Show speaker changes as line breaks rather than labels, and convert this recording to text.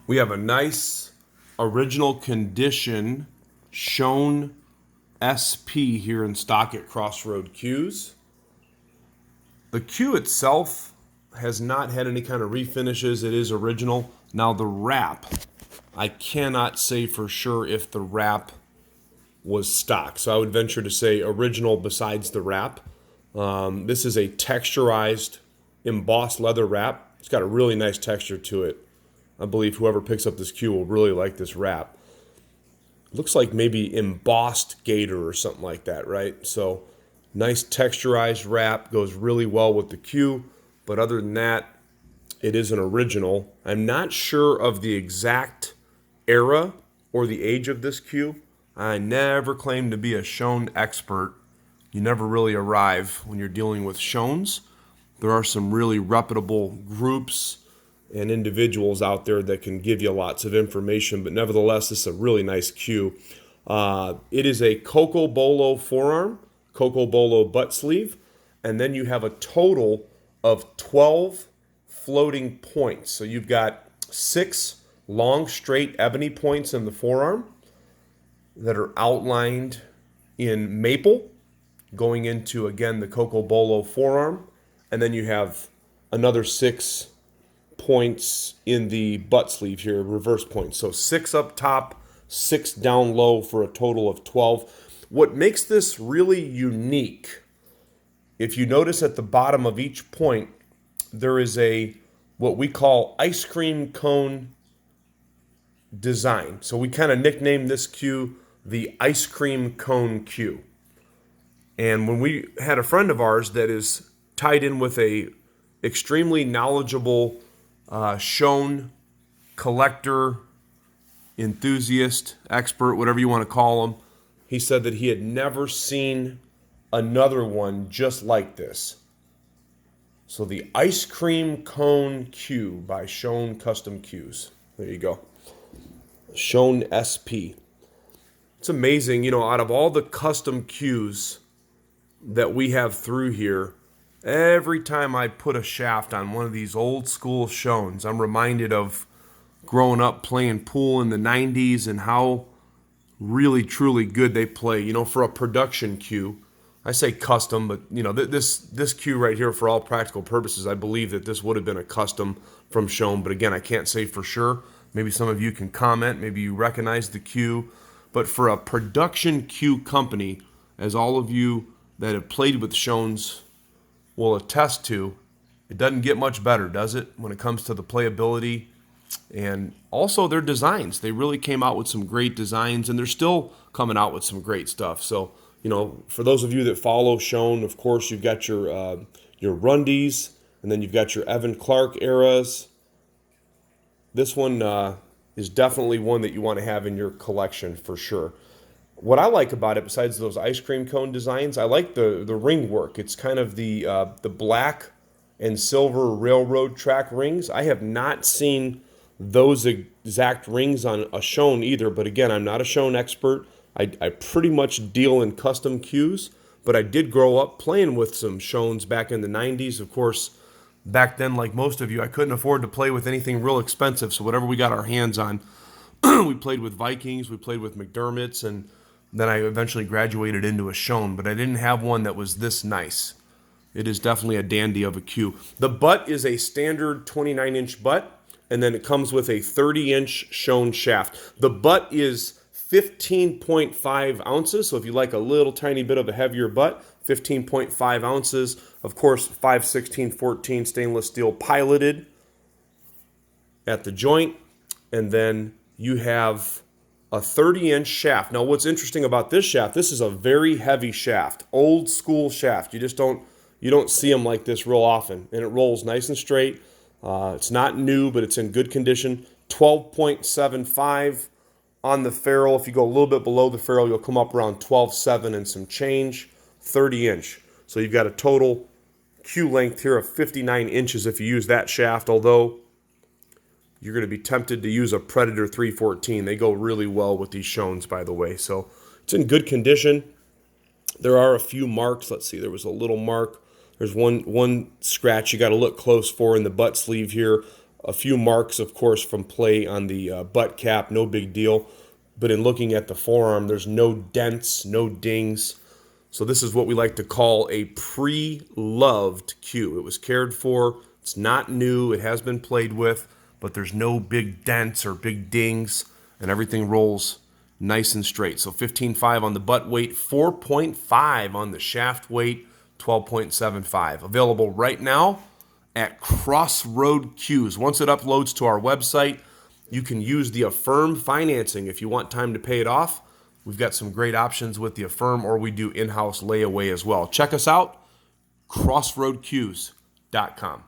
We have a nice original condition Schon SP here in stock at Crossroad Cues. The cue itself has not had any kind of refinishes. It is original. Now the wrap, I cannot say for sure if the wrap was stock. So I would venture to say original besides the wrap. This is a texturized embossed leather wrap. It's got a really nice texture to it. I believe whoever picks up this cue will really like this wrap. Looks like maybe embossed gator or something like that, right? So nice texturized wrap, goes really well with the cue. But other than that, it is an original. I'm not sure of the exact era or the age of this cue. I never claimed to be a Schon expert. You never really arrive when you're dealing with Schons. There are some really reputable groups and individuals out there that can give you lots of information, but nevertheless, this is a really nice cue. It is a Cocobolo forearm, Cocobolo butt sleeve, and then you have a total of 12 floating points. So you've got 6 long, straight ebony points in the forearm that are outlined in maple, going into, again, the Cocobolo forearm, and then you have another 6 points in the butt sleeve here, reverse points. So 6 up top, 6 down low for a total of 12. What makes this really unique, if you notice at the bottom of each point, there is a what we call ice cream cone design. So we kind of nicknamed this cue the ice cream cone cue. And when we had a friend of ours that is tied in with a extremely knowledgeable Schon collector, enthusiast, expert, whatever you want to call him, he said that he had never seen another one just like this. So the Ice Cream Cone Cue by Schon Custom Cues. There you go. Schon SP. It's amazing, out of all the custom cues that we have through here, every time I put a shaft on one of these old school Schons, I'm reminded of growing up playing pool in the 90s and how really, truly good they play. For a production cue, I say custom, but this cue right here, for all practical purposes, I believe that this would have been a custom from Schon. But again, I can't say for sure. Maybe some of you can comment. Maybe you recognize the cue. But for a production cue company, as all of you that have played with Schons will attest to, it doesn't get much better, does it, when it comes to the playability and also their designs. They really came out with some great designs, and they're still coming out with some great stuff. So, for those of you that follow Schon, of course, you've got your Rundies, and then you've got your Evan Clark eras. This one is definitely one that you want to have in your collection for sure. What I like about it, besides those ice cream cone designs, I like the ring work. It's kind of the black and silver railroad track rings. I have not seen those exact rings on a Schon either, but again, I'm not a Schon expert. I pretty much deal in custom cues, but I did grow up playing with some Schons back in the 90s. Of course, back then, like most of you, I couldn't afford to play with anything real expensive, so whatever we got our hands on, we played with Vikings, we played with McDermott's, and then I eventually graduated into a Schon, but I didn't have one that was this nice. It is definitely a dandy of a cue. The butt is a standard 29-inch butt, and then it comes with a 30-inch Schon shaft. The butt is 15.5 ounces, so if you like a little tiny bit of a heavier butt, 15.5 ounces. Of course, 5/16/14 stainless steel piloted at the joint, and then you have a 30-inch shaft. Now, what's interesting about this shaft, this is a very heavy shaft, old school shaft. You don't see them like this real often, and it rolls nice and straight. It's not new, but it's in good condition. 12.75 on the ferrule. If you go a little bit below the ferrule, you'll come up around 12.7 and some change. 30-inch. So you've got a total cue length here of 59 inches if you use that shaft, although you're going to be tempted to use a Predator 314. They go really well with these Schons, by the way. So it's in good condition. There are a few marks. Let's see. There was a little mark. There's one scratch you got to look close for in the butt sleeve here. A few marks, of course, from play on the butt cap, no big deal. But in looking at the forearm, there's no dents, no dings. So this is what we like to call a pre-loved cue. It was cared for. It's not new. It has been played with, but there's no big dents or big dings, and everything rolls nice and straight. So 15.5 on the butt weight, 4.5 on the shaft weight, 12.75. Available right now at Crossroad Cues. Once it uploads to our website, you can use the Affirm financing if you want time to pay it off. We've got some great options with the Affirm, or we do in-house layaway as well. Check us out, crossroadcues.com.